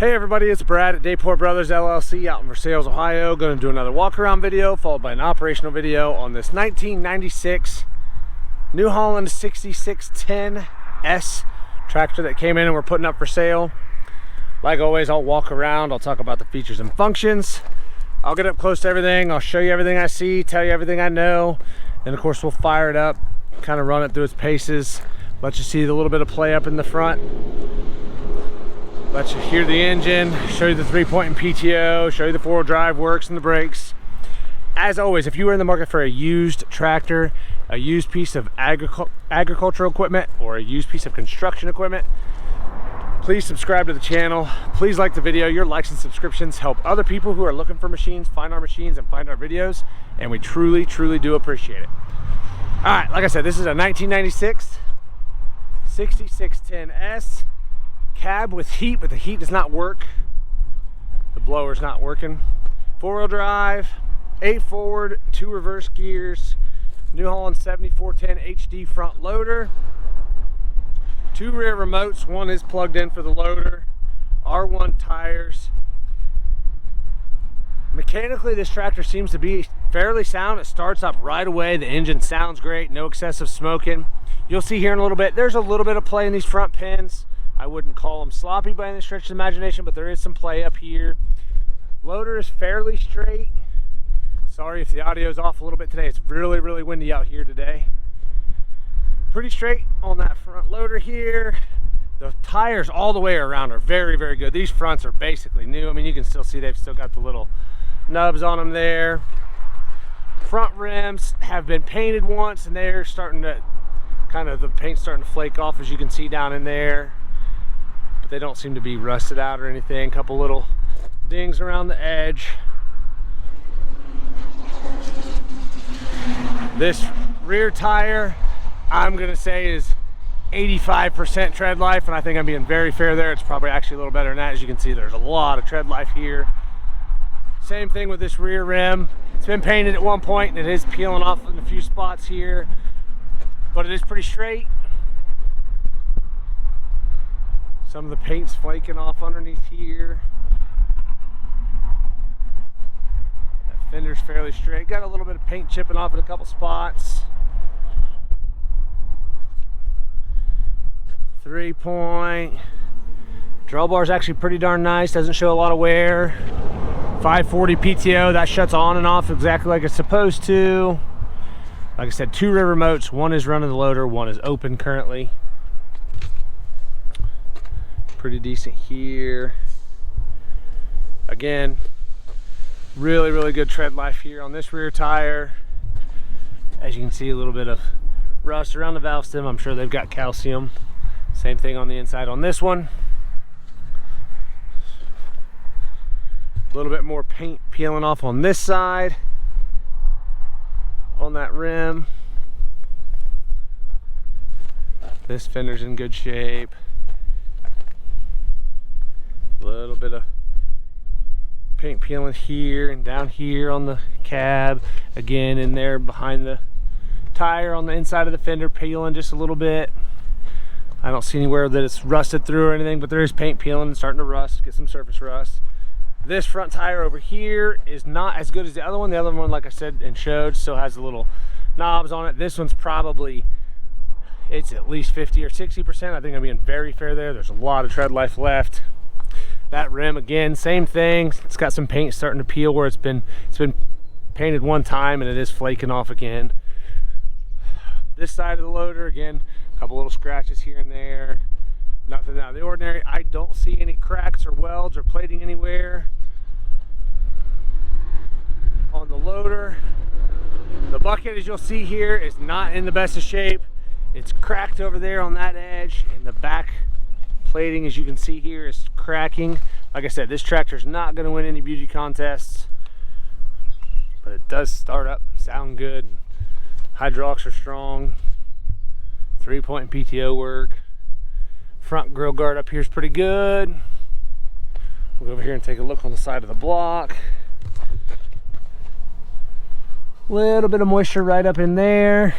Hey everybody, it's Brad at Dayport Brothers LLC out in Versailles, Ohio. Going to do another walk around video followed by an operational video on this 1996 New Holland 6610S tractor that came in and we're putting up for sale. Like always, I'll walk around, I'll talk about the features and functions. I'll get up close to everything, I'll show you everything I see, tell you everything I know. Then of course we'll fire it up, kind of run it through its paces, let you see a little bit of play up in the front. Let you hear the engine, show you the 3-point PTO, show you the 4-wheel drive works and the brakes. As always, if you are in the market for a used tractor, a used piece of agricultural equipment, or a used piece of construction equipment, please subscribe to the channel. Please like the video. Your likes and subscriptions help other people who are looking for machines find our machines and find our videos, and we truly, truly do appreciate it. All right, like I said, this is a 1996 6610S. Cab with heat, but the heat does not work. The blower's not working. 4-wheel drive, 8 forward, 2 reverse gears, New Holland 7410 HD front loader, 2 rear remotes, 1 is plugged in for the loader, R1 tires. Mechanically, this tractor seems to be fairly sound. It starts up right away. The engine sounds great, no excessive smoking. You'll see here in a little bit, there's a little bit of play in these front pins. I wouldn't call them sloppy by any stretch of the imagination, but there is some play up here. Loader is fairly straight. Sorry if the audio is off a little bit today. It's really, really windy out here today. Pretty straight on that front loader here. The tires all the way around are very, very good. These fronts are basically new. I mean, you can still see they've still got the little nubs on them there. Front rims have been painted once, and they're starting to the paint's starting to flake off, as you can see down in there. They don't seem to be rusted out or anything. A couple little dings around the edge. This rear tire, I'm gonna say, is 85% tread life, and I think I'm being very fair there. It's probably actually a little better than that. As you can see, there's a lot of tread life here. Same thing with this rear rim. It's been painted at one point and it is peeling off in a few spots here, but it is pretty straight. Some of the paint's flaking off underneath here. That fender's fairly straight. Got a little bit of paint chipping off in a couple spots. 3-point. Drawbar's actually pretty darn nice. Doesn't show a lot of wear. 540 PTO. That shuts on and off exactly like it's supposed to. Like I said, 2 rear remotes. 1 is running the loader. 1 is open currently. Pretty decent here. Again, really, really good tread life here on this rear tire. As you can see, a little bit of rust around the valve stem. I'm sure they've got calcium. Same thing on the inside on this one. A little bit more paint peeling off on this side, on that rim. This fender's in good shape. A little bit of paint peeling here and down here on the cab. Again, in there behind the tire on the inside of the fender, peeling just a little bit. I don't see anywhere that it's rusted through or anything, but there is paint peeling and starting to rust, get some surface rust. This front tire over here is not as good as the other one. The other one, like I said and showed, still has the little knobs on it. This one's probably, it's at least 50 or 60%. I think I'm being very fair there. There's a lot of tread life left. That rim, again, same thing. It's got some paint starting to peel where it's been painted one time and it is flaking off again. This side of the loader, again, a couple little scratches here and there. Nothing out of the ordinary. I don't see any cracks or welds or plating anywhere. On the loader, the bucket, as you'll see here, is not in the best of shape. It's cracked over there on that edge, and the back plating, as you can see here, is cracking. Like I said, this tractor's not going to win any beauty contests, but it does start up, sound good. Hydraulics are strong. 3-point PTO work. Front grill guard up here is pretty good. We'll go over here and take a look on the side of the block. Little bit of moisture right up in there.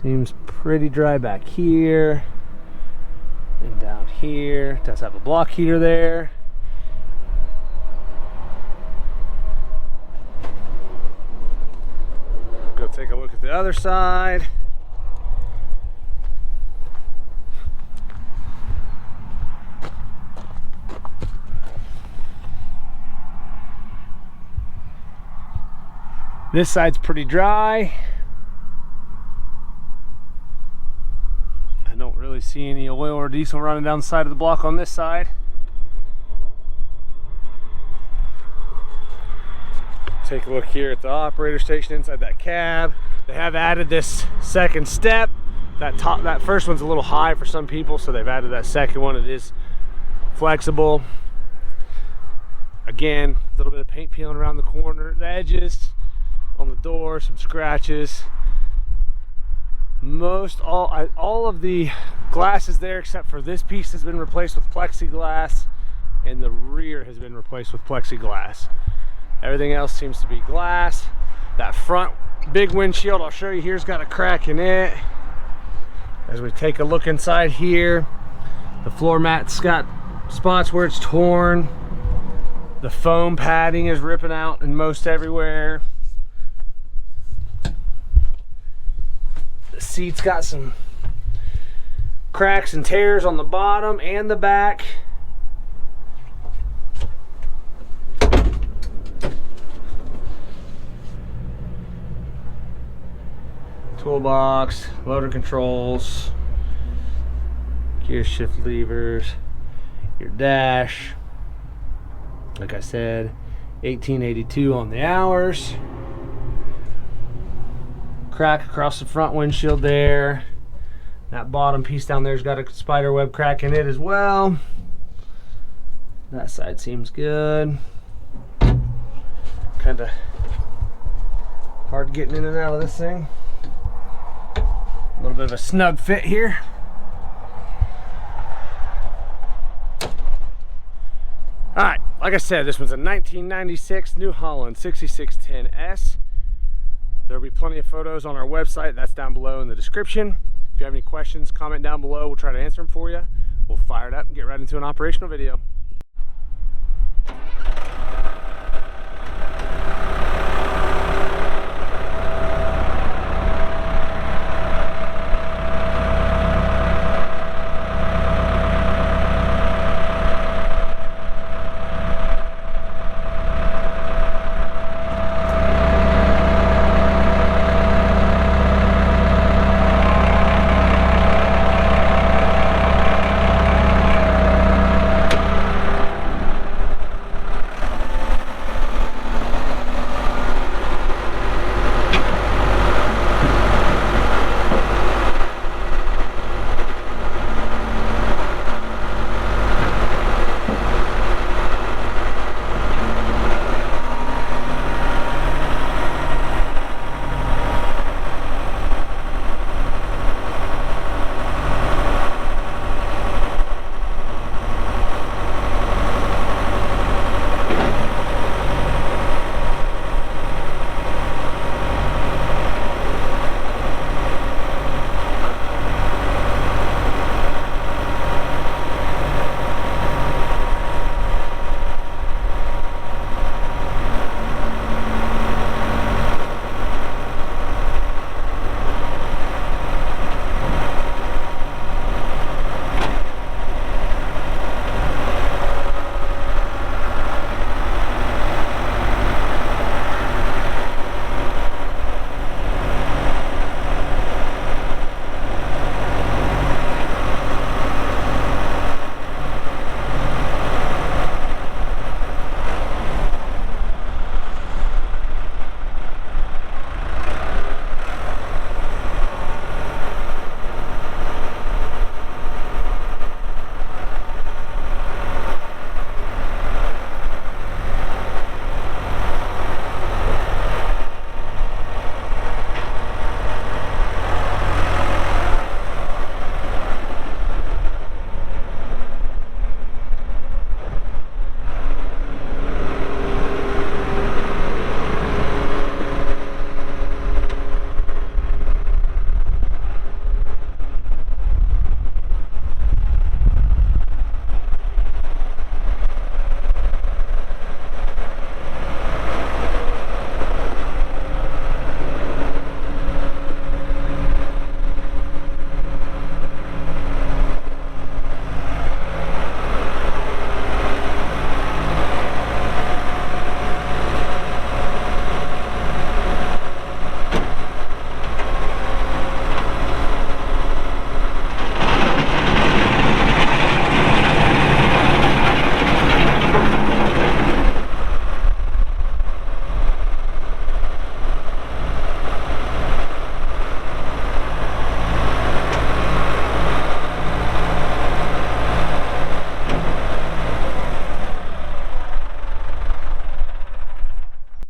Seems pretty dry back here and down here. Does have a block heater there. Go take a look at the other side. This side's pretty dry. I don't really see any oil or diesel running down the side of the block on this side. Take a look here at the operator station inside that cab. They have added this second step. That first one's a little high for some people, so they've added that second one. It is flexible. Again, a little bit of paint peeling around the corner, the edges, on the door, some scratches. All of the glass is there except for this piece has been replaced with plexiglass, and the rear has been replaced with plexiglass. Everything else seems to be glass. That front big windshield I'll show you here's got a crack in it. As we take a look inside here, the floor mat's got spots where it's torn. The foam padding is ripping out in most everywhere. The seat's got some cracks and tears on the bottom and the back. Toolbox, loader controls, gear shift levers, your dash. Like I said, 1882 on the hours. Crack across the front windshield there. That bottom piece down there's got a spider web crack in it as well. That side seems good. Kind of hard getting in and out of this thing. A little bit of a snug fit here. Alright, like I said, this one's a 1996 New Holland 6610S. There'll be plenty of photos on our website. That's down below in the description. If you have any questions, comment down below. We'll try to answer them for you. We'll fire it up and get right into an operational video.